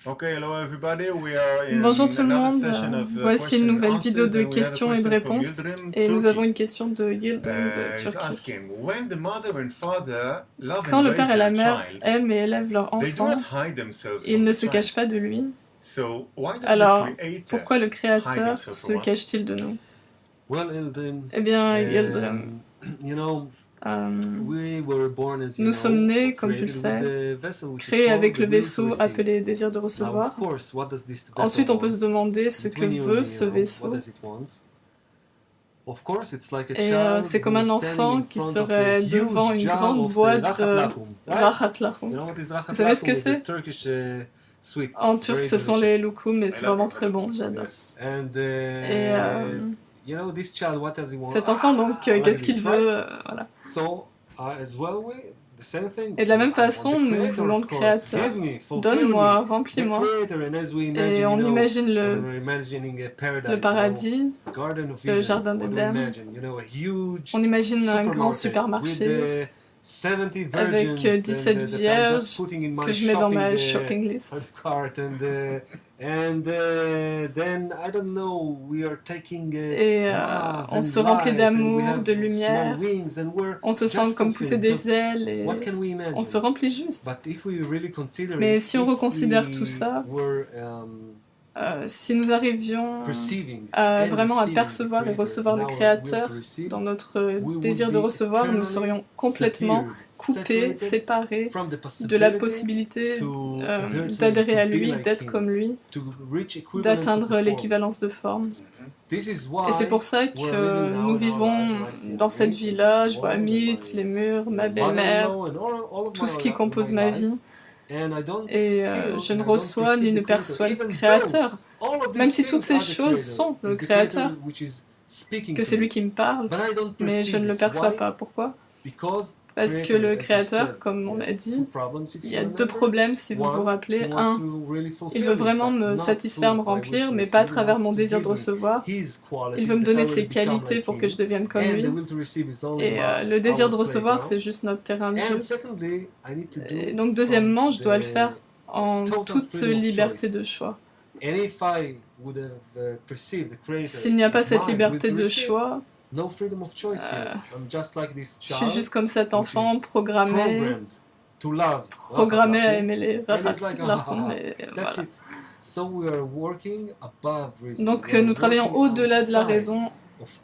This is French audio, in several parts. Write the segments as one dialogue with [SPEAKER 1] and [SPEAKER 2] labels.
[SPEAKER 1] Okay, hello everybody. We are in
[SPEAKER 2] Bonjour tout le
[SPEAKER 1] another
[SPEAKER 2] monde,
[SPEAKER 1] session of
[SPEAKER 2] voici une
[SPEAKER 1] question and
[SPEAKER 2] nouvelle vidéo
[SPEAKER 1] answers,
[SPEAKER 2] de
[SPEAKER 1] and we have a
[SPEAKER 2] questions et de
[SPEAKER 1] question from
[SPEAKER 2] réponses.
[SPEAKER 1] Yildirim,
[SPEAKER 2] Et nous avons
[SPEAKER 1] Turkey.
[SPEAKER 2] une question de Yildirim de
[SPEAKER 1] He's
[SPEAKER 2] Turquie.
[SPEAKER 1] asking, when the mother and father love
[SPEAKER 2] Quand
[SPEAKER 1] and
[SPEAKER 2] le père
[SPEAKER 1] raise
[SPEAKER 2] et la
[SPEAKER 1] their
[SPEAKER 2] mère
[SPEAKER 1] child,
[SPEAKER 2] aiment et élèvent leur
[SPEAKER 1] they do
[SPEAKER 2] enfant,
[SPEAKER 1] not hide themselves
[SPEAKER 2] ils
[SPEAKER 1] from
[SPEAKER 2] ne
[SPEAKER 1] the
[SPEAKER 2] se
[SPEAKER 1] child.
[SPEAKER 2] cachent pas de lui.
[SPEAKER 1] So why does
[SPEAKER 2] Alors,
[SPEAKER 1] the Creator
[SPEAKER 2] pourquoi le
[SPEAKER 1] hide
[SPEAKER 2] Créateur
[SPEAKER 1] himself
[SPEAKER 2] se
[SPEAKER 1] from us?
[SPEAKER 2] cache-t-il de nous?
[SPEAKER 3] Well, Yildirim,
[SPEAKER 2] Eh bien, Yildirim,
[SPEAKER 3] you know, we were born, as you
[SPEAKER 2] nous sommes
[SPEAKER 3] know,
[SPEAKER 2] nés, comme tu le
[SPEAKER 3] created
[SPEAKER 2] sais,
[SPEAKER 3] with the vessel which is
[SPEAKER 2] créés
[SPEAKER 3] called
[SPEAKER 2] avec
[SPEAKER 3] the
[SPEAKER 2] le
[SPEAKER 3] will to
[SPEAKER 2] vaisseau
[SPEAKER 3] receive.
[SPEAKER 2] appelé désir de
[SPEAKER 3] Now,
[SPEAKER 2] recevoir.
[SPEAKER 3] of course, what does this vessel
[SPEAKER 2] Ensuite, on peut se
[SPEAKER 3] want?
[SPEAKER 2] demander ce que
[SPEAKER 3] Between you and
[SPEAKER 2] veut
[SPEAKER 3] me,
[SPEAKER 2] ce
[SPEAKER 3] you know,
[SPEAKER 2] vaisseau.
[SPEAKER 3] what does it want? Of course, it's like a
[SPEAKER 2] Et
[SPEAKER 3] child
[SPEAKER 2] c'est comme
[SPEAKER 3] who
[SPEAKER 2] un
[SPEAKER 3] is standing
[SPEAKER 2] enfant
[SPEAKER 3] in
[SPEAKER 2] qui
[SPEAKER 3] front of
[SPEAKER 2] serait
[SPEAKER 3] a
[SPEAKER 2] devant
[SPEAKER 3] huge
[SPEAKER 2] une
[SPEAKER 3] jar
[SPEAKER 2] grande
[SPEAKER 3] of
[SPEAKER 2] boîte
[SPEAKER 3] rachat
[SPEAKER 2] de
[SPEAKER 3] lahum, right?
[SPEAKER 2] rachat lahum.
[SPEAKER 3] You know what is rachat
[SPEAKER 2] Vous savez ce
[SPEAKER 3] lahum?
[SPEAKER 2] que
[SPEAKER 3] It's a
[SPEAKER 2] c'est?
[SPEAKER 3] Turkish sweet,
[SPEAKER 2] En turc,
[SPEAKER 3] very
[SPEAKER 2] ce sont les
[SPEAKER 3] delicious.
[SPEAKER 2] loukoums, et c'est vraiment très bon, j'adore.
[SPEAKER 3] Yes. And
[SPEAKER 2] Et
[SPEAKER 3] you know, this child, what does he want?
[SPEAKER 2] cet enfant, donc,
[SPEAKER 3] Like
[SPEAKER 2] qu'est-ce qu'il
[SPEAKER 3] this,
[SPEAKER 2] veut
[SPEAKER 3] right?
[SPEAKER 2] voilà.
[SPEAKER 3] So, as well, the same thing.
[SPEAKER 2] Et de la même
[SPEAKER 3] I want
[SPEAKER 2] façon,
[SPEAKER 3] the
[SPEAKER 2] nous
[SPEAKER 3] creator,
[SPEAKER 2] voulons
[SPEAKER 3] of
[SPEAKER 2] le
[SPEAKER 3] course.
[SPEAKER 2] Créateur.
[SPEAKER 3] Give me, fulfill
[SPEAKER 2] Donne-moi,
[SPEAKER 3] me, the
[SPEAKER 2] remplis-moi.
[SPEAKER 3] creator. And as we imagine,
[SPEAKER 2] Et on
[SPEAKER 3] you know,
[SPEAKER 2] imagine
[SPEAKER 3] when we're imagining a paradise,
[SPEAKER 2] le paradis,
[SPEAKER 3] Garden of
[SPEAKER 2] le
[SPEAKER 3] Eden,
[SPEAKER 2] jardin
[SPEAKER 3] what do we
[SPEAKER 2] d'Éden.
[SPEAKER 3] imagine? You know, a huge
[SPEAKER 2] On imagine un grand
[SPEAKER 3] supermarket
[SPEAKER 2] supermarché
[SPEAKER 3] with 70
[SPEAKER 2] avec
[SPEAKER 3] virgins
[SPEAKER 2] 17
[SPEAKER 3] that I'm just
[SPEAKER 2] vierges
[SPEAKER 3] putting in my
[SPEAKER 2] que je mets dans ma shopping list.
[SPEAKER 3] cart and then I don't know, we are taking
[SPEAKER 2] Et
[SPEAKER 3] love
[SPEAKER 2] on
[SPEAKER 3] and
[SPEAKER 2] se remplit
[SPEAKER 3] light, and we
[SPEAKER 2] d'amour,
[SPEAKER 3] have
[SPEAKER 2] de
[SPEAKER 3] small
[SPEAKER 2] lumière.
[SPEAKER 3] wings, and we're
[SPEAKER 2] On se sent
[SPEAKER 3] just
[SPEAKER 2] comme pousser
[SPEAKER 3] fulfilling.
[SPEAKER 2] des ailes et
[SPEAKER 3] What can we imagine?
[SPEAKER 2] on se remplit juste.
[SPEAKER 3] But if we really consider
[SPEAKER 2] Mais
[SPEAKER 3] it,
[SPEAKER 2] si on
[SPEAKER 3] if
[SPEAKER 2] reconsidère
[SPEAKER 3] we
[SPEAKER 2] tout ça,
[SPEAKER 3] were,
[SPEAKER 2] si nous arrivions
[SPEAKER 3] perceiving
[SPEAKER 2] à
[SPEAKER 3] and
[SPEAKER 2] vraiment
[SPEAKER 3] receiving
[SPEAKER 2] apercevoir
[SPEAKER 3] the
[SPEAKER 2] et
[SPEAKER 3] creator
[SPEAKER 2] recevoir
[SPEAKER 3] in
[SPEAKER 2] le
[SPEAKER 3] our will
[SPEAKER 2] Créateur
[SPEAKER 3] to receive,
[SPEAKER 2] dans notre
[SPEAKER 3] we would
[SPEAKER 2] désir de
[SPEAKER 3] be
[SPEAKER 2] recevoir, nous
[SPEAKER 3] eternally
[SPEAKER 2] serions complètement
[SPEAKER 3] severed,
[SPEAKER 2] coupés,
[SPEAKER 3] separated
[SPEAKER 2] séparés
[SPEAKER 3] from the
[SPEAKER 2] de la
[SPEAKER 3] possibility
[SPEAKER 2] possibilité
[SPEAKER 3] to adhere to
[SPEAKER 2] d'adhérer
[SPEAKER 3] him,
[SPEAKER 2] à
[SPEAKER 3] to be
[SPEAKER 2] lui,
[SPEAKER 3] like
[SPEAKER 2] d'être
[SPEAKER 3] him,
[SPEAKER 2] comme lui,
[SPEAKER 3] to reach equivalence of
[SPEAKER 2] d'atteindre
[SPEAKER 3] the form.
[SPEAKER 2] l'équivalence de forme.
[SPEAKER 3] This is
[SPEAKER 2] Et c'est
[SPEAKER 3] why
[SPEAKER 2] pour ça
[SPEAKER 3] we're living
[SPEAKER 2] que
[SPEAKER 3] now
[SPEAKER 2] nous
[SPEAKER 3] in our
[SPEAKER 2] vivons
[SPEAKER 3] lives, and I see
[SPEAKER 2] dans cette
[SPEAKER 3] Amit and
[SPEAKER 2] vie-là.
[SPEAKER 3] this
[SPEAKER 2] Je vois
[SPEAKER 3] walls and
[SPEAKER 2] Amit,
[SPEAKER 3] my
[SPEAKER 2] les murs, ma
[SPEAKER 3] mother-in-law
[SPEAKER 2] belle-mère,
[SPEAKER 3] and all of
[SPEAKER 2] tout ce qui
[SPEAKER 3] my
[SPEAKER 2] compose ma
[SPEAKER 3] life.
[SPEAKER 2] vie.
[SPEAKER 3] And I don't
[SPEAKER 2] Et
[SPEAKER 3] feel
[SPEAKER 2] je
[SPEAKER 3] and
[SPEAKER 2] ne
[SPEAKER 3] I don't
[SPEAKER 2] reçois ni
[SPEAKER 3] perceive
[SPEAKER 2] ne
[SPEAKER 3] the creator,
[SPEAKER 2] perçois le
[SPEAKER 3] even
[SPEAKER 2] Créateur.
[SPEAKER 3] though all of
[SPEAKER 2] Même
[SPEAKER 3] these
[SPEAKER 2] si toutes
[SPEAKER 3] things
[SPEAKER 2] ces
[SPEAKER 3] are the
[SPEAKER 2] choses
[SPEAKER 3] creator.
[SPEAKER 2] sont le
[SPEAKER 3] It's the creator
[SPEAKER 2] Créateur,
[SPEAKER 3] which is speaking
[SPEAKER 2] que
[SPEAKER 3] to
[SPEAKER 2] c'est lui
[SPEAKER 3] me.
[SPEAKER 2] qui me parle,
[SPEAKER 3] But I don't
[SPEAKER 2] mais je
[SPEAKER 3] perceive
[SPEAKER 2] ne le
[SPEAKER 3] this.
[SPEAKER 2] perçois
[SPEAKER 3] Why?
[SPEAKER 2] pas. Pourquoi?
[SPEAKER 3] Because
[SPEAKER 2] Parce que
[SPEAKER 3] creator,
[SPEAKER 2] le
[SPEAKER 3] as you
[SPEAKER 2] Créateur,
[SPEAKER 3] said,
[SPEAKER 2] comme on a
[SPEAKER 3] yes, two
[SPEAKER 2] dit,
[SPEAKER 3] problems if
[SPEAKER 2] il
[SPEAKER 3] you
[SPEAKER 2] y a deux
[SPEAKER 3] remember.
[SPEAKER 2] problèmes si vous vous
[SPEAKER 3] One,
[SPEAKER 2] rappelez.
[SPEAKER 3] he wants
[SPEAKER 2] Un,
[SPEAKER 3] to really
[SPEAKER 2] il
[SPEAKER 3] fulfill
[SPEAKER 2] veut
[SPEAKER 3] me,
[SPEAKER 2] vraiment
[SPEAKER 3] but
[SPEAKER 2] me
[SPEAKER 3] not
[SPEAKER 2] satisfaire, me
[SPEAKER 3] through my will
[SPEAKER 2] remplir,
[SPEAKER 3] to
[SPEAKER 2] mais pas à
[SPEAKER 3] receive. He
[SPEAKER 2] travers
[SPEAKER 3] wants
[SPEAKER 2] mon
[SPEAKER 3] to
[SPEAKER 2] désir
[SPEAKER 3] give
[SPEAKER 2] de
[SPEAKER 3] me
[SPEAKER 2] recevoir.
[SPEAKER 3] his
[SPEAKER 2] Il
[SPEAKER 3] qualities
[SPEAKER 2] veut me
[SPEAKER 3] that I
[SPEAKER 2] donner
[SPEAKER 3] will
[SPEAKER 2] ses
[SPEAKER 3] become
[SPEAKER 2] qualités
[SPEAKER 3] like
[SPEAKER 2] pour
[SPEAKER 3] him.
[SPEAKER 2] que je devienne comme
[SPEAKER 3] And the
[SPEAKER 2] lui.
[SPEAKER 3] will to receive is only
[SPEAKER 2] Et le désir de
[SPEAKER 3] our
[SPEAKER 2] recevoir, c'est
[SPEAKER 3] playground.
[SPEAKER 2] juste notre terrain de jeu.
[SPEAKER 3] And secondly, I need to do
[SPEAKER 2] Et
[SPEAKER 3] it
[SPEAKER 2] donc,
[SPEAKER 3] from
[SPEAKER 2] deuxièmement, je dois le
[SPEAKER 3] the
[SPEAKER 2] faire en
[SPEAKER 3] total
[SPEAKER 2] toute
[SPEAKER 3] freedom of
[SPEAKER 2] liberté
[SPEAKER 3] choice.
[SPEAKER 2] de choix.
[SPEAKER 3] And if I would have perceived the creator
[SPEAKER 2] S'il n'y a pas
[SPEAKER 3] as
[SPEAKER 2] cette
[SPEAKER 3] mine,
[SPEAKER 2] liberté
[SPEAKER 3] will to
[SPEAKER 2] de
[SPEAKER 3] receive,
[SPEAKER 2] choix,
[SPEAKER 3] no freedom of choice here. I'm just like this
[SPEAKER 2] je suis
[SPEAKER 3] child
[SPEAKER 2] juste comme cet
[SPEAKER 3] which
[SPEAKER 2] enfant
[SPEAKER 3] is
[SPEAKER 2] programmé
[SPEAKER 3] programmed to love
[SPEAKER 2] à
[SPEAKER 3] Rahmat
[SPEAKER 2] aimer les
[SPEAKER 3] and it's
[SPEAKER 2] rachat
[SPEAKER 3] like,
[SPEAKER 2] lahum, et
[SPEAKER 3] that's
[SPEAKER 2] voilà.
[SPEAKER 3] it. So we are working above reason.
[SPEAKER 2] Donc
[SPEAKER 3] We are
[SPEAKER 2] nous travaillons
[SPEAKER 3] working
[SPEAKER 2] au-delà de la
[SPEAKER 3] outside
[SPEAKER 2] raison,
[SPEAKER 3] of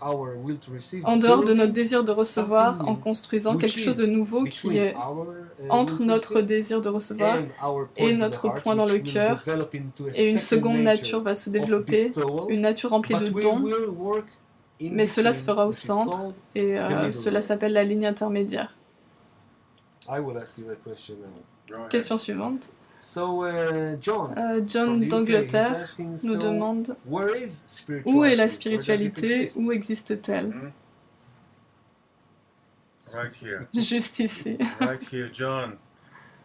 [SPEAKER 3] our will to receive,
[SPEAKER 2] en dehors de
[SPEAKER 3] building
[SPEAKER 2] notre désir de recevoir,
[SPEAKER 3] something
[SPEAKER 2] en
[SPEAKER 3] new,
[SPEAKER 2] construisant
[SPEAKER 3] which
[SPEAKER 2] quelque chose de
[SPEAKER 3] is
[SPEAKER 2] nouveau qui
[SPEAKER 3] between
[SPEAKER 2] est
[SPEAKER 3] our
[SPEAKER 2] entre
[SPEAKER 3] will to
[SPEAKER 2] notre
[SPEAKER 3] receive
[SPEAKER 2] désir de recevoir
[SPEAKER 3] and our
[SPEAKER 2] et
[SPEAKER 3] point in the
[SPEAKER 2] notre
[SPEAKER 3] heart,
[SPEAKER 2] point dans le
[SPEAKER 3] which will
[SPEAKER 2] cœur.
[SPEAKER 3] develop into a
[SPEAKER 2] Et une
[SPEAKER 3] second
[SPEAKER 2] seconde nature
[SPEAKER 3] nature
[SPEAKER 2] va se
[SPEAKER 3] of
[SPEAKER 2] développer,
[SPEAKER 3] bestowal,
[SPEAKER 2] une nature remplie de
[SPEAKER 3] but we
[SPEAKER 2] dons,
[SPEAKER 3] will work in
[SPEAKER 2] mais cela se
[SPEAKER 3] between,
[SPEAKER 2] fera au
[SPEAKER 3] which is
[SPEAKER 2] centre,
[SPEAKER 3] called
[SPEAKER 2] et
[SPEAKER 3] the middle
[SPEAKER 2] cela
[SPEAKER 3] way.
[SPEAKER 2] s'appelle la ligne intermédiaire.
[SPEAKER 3] I will ask you that question now.
[SPEAKER 1] Go ahead.
[SPEAKER 2] Question suivante.
[SPEAKER 3] So, John,
[SPEAKER 2] John
[SPEAKER 3] from the UK,
[SPEAKER 2] d'Angleterre
[SPEAKER 3] he's asking,
[SPEAKER 2] nous
[SPEAKER 3] so,
[SPEAKER 2] demande
[SPEAKER 3] where is
[SPEAKER 2] où est la
[SPEAKER 3] spirituality? Where does it
[SPEAKER 2] spiritualité,
[SPEAKER 3] exist?
[SPEAKER 2] où existe-t-elle?
[SPEAKER 1] Right here.
[SPEAKER 2] Juste ici,
[SPEAKER 1] Right here, John.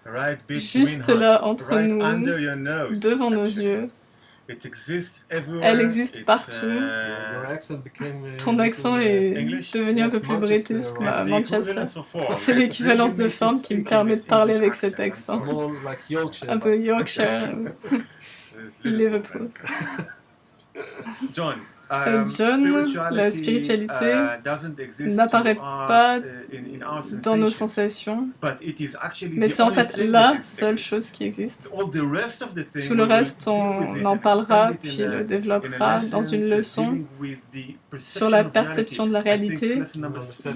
[SPEAKER 1] Right between
[SPEAKER 2] juste là
[SPEAKER 1] us.
[SPEAKER 2] entre
[SPEAKER 1] Right
[SPEAKER 2] nous,
[SPEAKER 1] under your nose.
[SPEAKER 2] devant nos
[SPEAKER 1] actually.
[SPEAKER 2] yeux.
[SPEAKER 1] It exists everywhere.
[SPEAKER 2] Elle existe
[SPEAKER 1] It's,
[SPEAKER 2] partout.
[SPEAKER 3] Your accent became
[SPEAKER 2] Ton accent est
[SPEAKER 1] English?
[SPEAKER 2] devenu un
[SPEAKER 3] Yes,
[SPEAKER 2] peu plus
[SPEAKER 3] Manchester,
[SPEAKER 2] british,
[SPEAKER 3] right.
[SPEAKER 2] bah,
[SPEAKER 1] it's the
[SPEAKER 2] Manchester.
[SPEAKER 1] equivalence of form.
[SPEAKER 2] C'est
[SPEAKER 1] It's
[SPEAKER 2] l'équivalence de
[SPEAKER 1] bringing me to
[SPEAKER 2] forme qui me
[SPEAKER 1] speak in
[SPEAKER 2] permet
[SPEAKER 1] this
[SPEAKER 2] de parler
[SPEAKER 1] English
[SPEAKER 2] avec cet
[SPEAKER 1] accent. I'm
[SPEAKER 2] accent.
[SPEAKER 1] sorry.
[SPEAKER 3] more like Yorkshire.
[SPEAKER 2] Un peu
[SPEAKER 3] but-
[SPEAKER 2] Yorkshire.
[SPEAKER 1] It's
[SPEAKER 2] Liverpool.
[SPEAKER 1] John,
[SPEAKER 2] John, la spiritualité n'apparaît pas dans nos sensations, mais c'est en fait la seule chose qui existe. Tout le reste, on en parlera, puis le développera dans une leçon sur la perception de la réalité,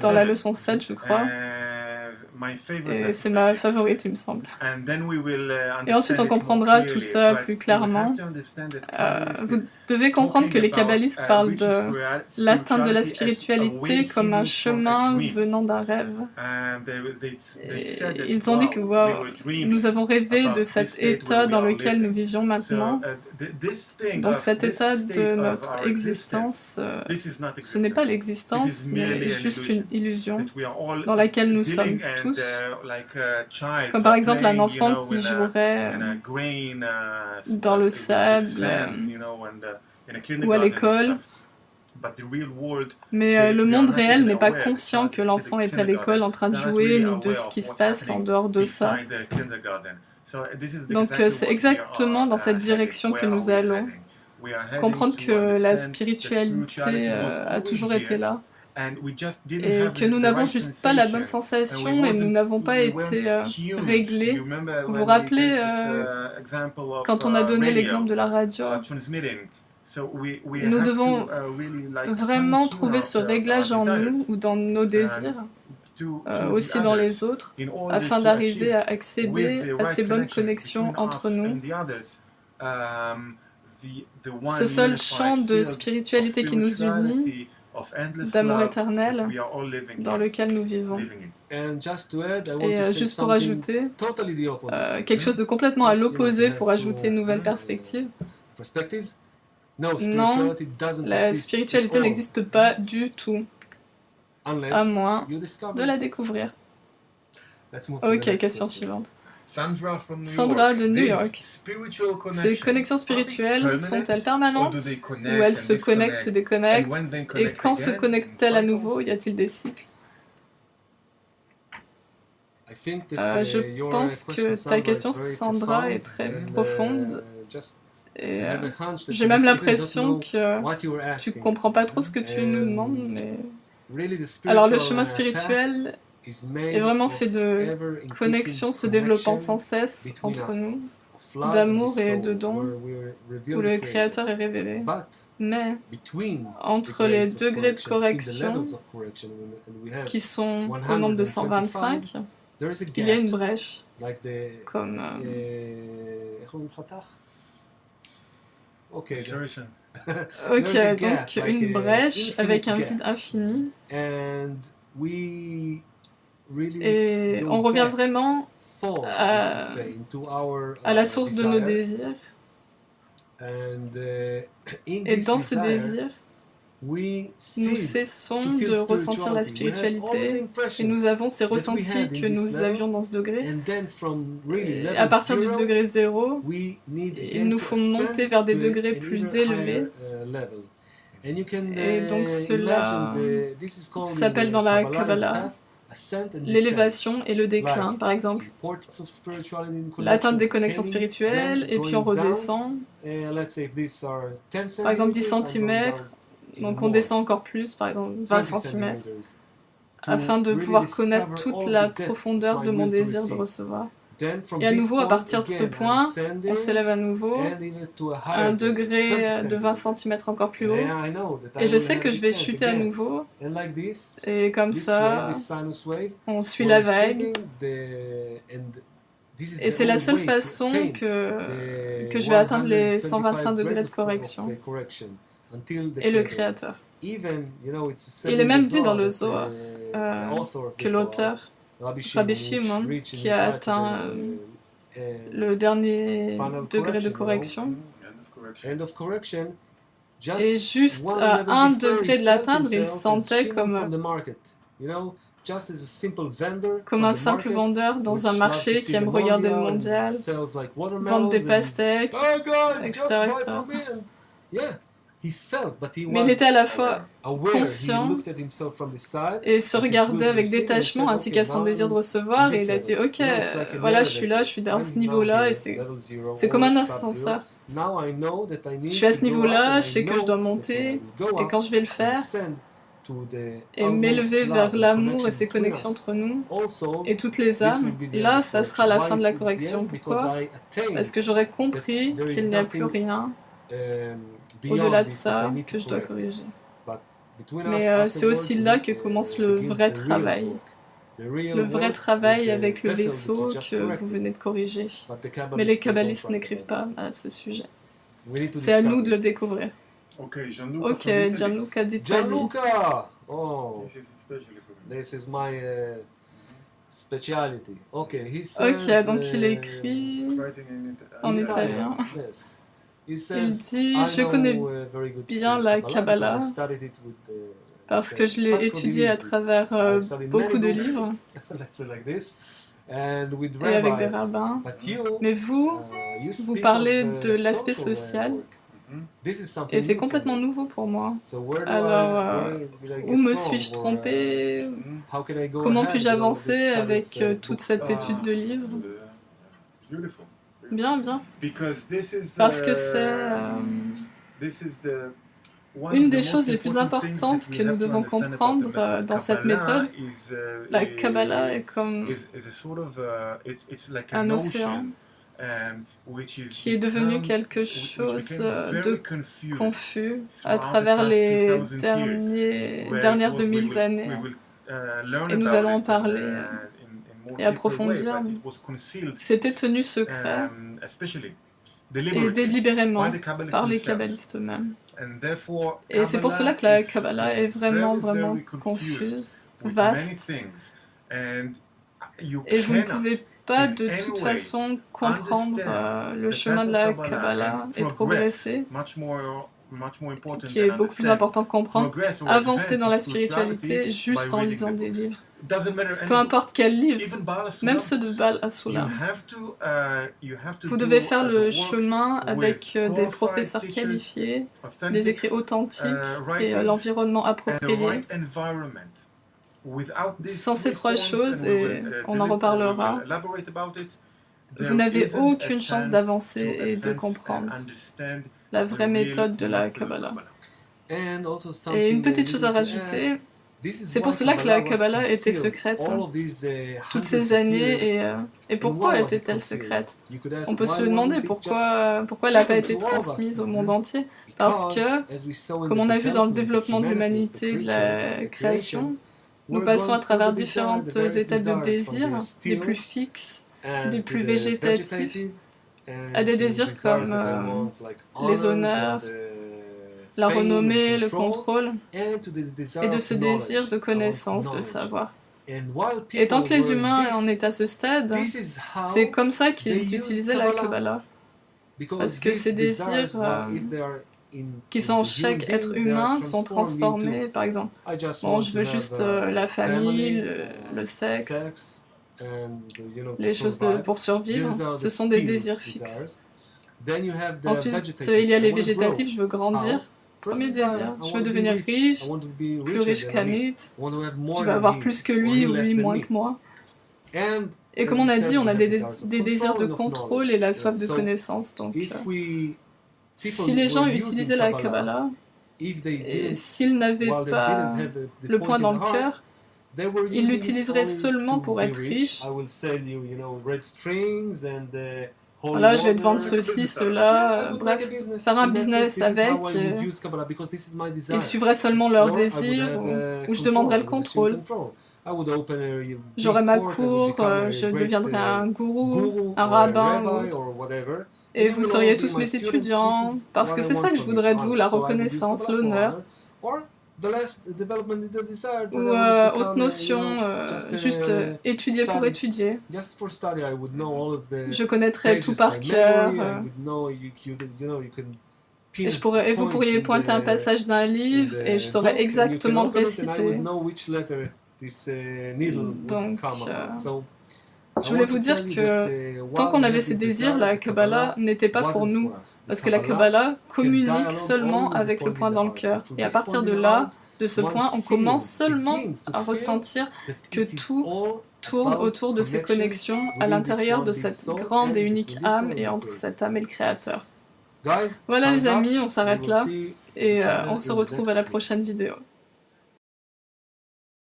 [SPEAKER 2] dans la leçon 7, je crois. Et c'est ma favorite, il me semble. Et ensuite, on comprendra tout ça plus clairement. Vous devez comprendre que les kabbalistes parlent de l'atteinte de la spiritualité comme un chemin venant d'un rêve. Et ils ont dit que wow, nous avons rêvé de cet état dans lequel nous vivions maintenant. Donc cet état de notre existence, ce n'est pas l'existence, mais juste une illusion dans laquelle nous sommes tous. Comme par exemple un enfant qui jouerait dans le sable ou à l'école. Mais le monde réel n'est pas conscient que l'enfant est à l'école en train de jouer, ni de ce qui se passe en dehors de ça. Donc c'est exactement dans cette direction que nous allons. Comprendre que la spiritualité a toujours été là. Et que nous n'avons juste pas la bonne sensation et nous n'avons pas été réglés. Vous vous rappelez quand on a donné l'exemple de la radio, nous devons vraiment trouver ce réglage en nous ou dans nos désirs, aussi dans les autres, afin d'arriver à accéder à ces bonnes connexions entre nous. Ce seul champ de spiritualité qui nous unit, d'amour éternel, dans lequel nous vivons. Et juste pour ajouter, quelque chose de complètement à l'opposé pour ajouter une nouvelle perspective. Non, la spiritualité n'existe pas du tout, à moins de la découvrir. Ok, question suivante. Sandra de New York. Ces connexions spirituelles sont-elles permanentes ou elles se connectent, se déconnectent? Et quand se connectent-elles à nouveau? Y a-t-il des cycles? Je pense que ta question, Sandra, est très profonde. Et j'ai même l'impression que tu comprends pas trop ce que tu nous demandes. Mais... Alors le chemin spirituel est vraiment fait de connexions se développant sans cesse entre nous, d'amour et de dons, où le Créateur est révélé. Mais entre les degrés de correction, qui sont au nombre de 125, il y a une brèche, comme... Ok, donc une brèche avec un vide infini. Et on revient vraiment à la source de nos désirs. Et dans ce désir, nous cessons de ressentir la spiritualité et nous avons ces ressentis que nous avions dans ce degré. Et à partir du degré 0, il nous faut monter vers des degrés plus élevés. Et donc cela s'appelle dans la Kabbalah l'élévation et le déclin, par exemple. L'atteinte des connexions spirituelles, et puis on redescend. Par exemple 10 cm, donc on descend encore plus, par exemple 20 cm, afin de pouvoir connaître toute la profondeur de mon désir de recevoir. Et à nouveau, à partir de ce point, on s'élève à nouveau à un degré de 20 cm encore plus haut. Et je sais que je vais chuter à nouveau. Et comme ça, on suit la vague. Et c'est la seule façon que je vais atteindre les 125 degrés de correction. Et le Créateur. Il est même dit dans le Zohar que l'auteur, Rabbi Shimon, qui a atteint le dernier degré de correction, et juste à 1 degré de l'atteindre, il se sentait comme un simple vendeur dans un marché qui aime regarder le mondial, vendre des pastèques, etc. Mais il était à la fois conscient et se regardait avec détachement ainsi qu'à son désir de recevoir, et il a dit ok, voilà, je suis là, je suis à ce niveau-là, et c'est comme un ascenseur. Je suis à ce niveau-là, je sais que je dois monter, et quand je vais le faire et m'élever vers l'amour et ses connexions entre nous et toutes les âmes, là ça sera la fin de la correction. Pourquoi? Parce que j'aurai compris qu'il n'y a plus rien au-delà de ça que je dois corriger. Mais c'est aussi là que commence le vrai travail. Le vrai travail avec le vaisseau que vous venez de corriger. Mais les kabbalistes n'écrivent pas à ce sujet. C'est à nous de le découvrir. Ok, Gianluca d'Italie.
[SPEAKER 3] Gianluca! Oh, this is my specialty. Ok,
[SPEAKER 2] donc il écrit en italien. Il dit « Je connais bien la Kabbalah parce que je l'ai étudiée à travers beaucoup de livres et avec des rabbins. Mais vous parlez de l'aspect social et c'est complètement nouveau pour moi. Alors, où me suis-je trompé? Comment puis-je avancer avec toute cette étude de livres?
[SPEAKER 1] beautiful.
[SPEAKER 2] Bien, bien.
[SPEAKER 1] Because this is,
[SPEAKER 2] Parce que c'est une des choses les plus importantes que nous devons comprendre dans cette méthode. La Kabbalah est comme un océan qui est devenu quelque chose de confus à travers les dernières 2000 années. Et nous allons en parler et approfondir. C'était tenu secret et délibérément par les kabbalistes eux-mêmes. Et c'est pour cela que la Kabbalah est vraiment, vraiment confuse, vaste. Et vous ne pouvez pas de toute façon comprendre le chemin de la Kabbalah et progresser, qui est beaucoup plus important de comprendre, avancer dans la spiritualité juste en lisant des livres. Peu importe quel livre, même ceux de Baal HaSulam. Vous devez faire le chemin avec des professeurs qualifiés, des écrits authentiques et l'environnement approprié. Sans ces trois choses, et on en reparlera, vous n'avez aucune chance d'avancer et de comprendre la vraie méthode de la Kabbalah. Et une petite chose à rajouter, c'est pour cela que la Kabbalah était secrète toutes ces années. Et pourquoi était-elle secrète? On peut se demander pourquoi elle n'a pas été transmise au monde entier. Parce que, comme on a vu dans le développement de l'humanité, de la création, nous passons à travers différentes étapes de désir, des plus fixes, des plus végétatifs, à des désirs comme les honneurs, la renommée, le contrôle, et de ce désir de connaissance, de savoir. Et tant que les humains en est à ce stade, c'est comme ça qu'ils utilisaient la Kabbalah. Parce que ces désirs qui sont en chaque être humain sont transformés, par exemple, bon, je veux juste la famille, le sexe, les choses pour survivre, ce sont des désirs fixes. Ensuite, il y a les végétatifs, je veux grandir. Premier désir, je veux devenir riche, plus riche qu'Amit, je veux avoir plus que lui ou lui moins que moi. Et comme on a dit, on a des désirs de contrôle et la soif de connaissance. Donc, si les gens utilisaient la Kabbalah, et s'ils n'avaient pas le point dans le cœur, ils l'utiliseraient seulement pour être riches. Voilà, je vais te vendre ceci, cela, bref, faire un business avec. Ils suivraient seulement leurs désirs ou je demanderais le contrôle. J'aurais ma cour, je deviendrais un gourou, un rabbin ou autre. Et vous seriez tous mes étudiants, parce que c'est ça que je voudrais de vous, la reconnaissance, l'honneur. Ou autre notion, juste étudier pour étudier. Je connaîtrais tout par cœur. Et vous pourriez pointer un passage d'un livre et je saurais exactement le réciter. Donc, je voulais vous dire que tant qu'on avait ces désirs, la Kabbalah n'était pas pour nous. Parce que la Kabbalah communique seulement avec le point dans le cœur. Et à partir de là, de ce point, on commence seulement à ressentir que tout tourne autour de ces connexions à l'intérieur de cette grande et unique âme et entre cette âme et le Créateur. Voilà les amis, on s'arrête là et on se retrouve à la prochaine vidéo.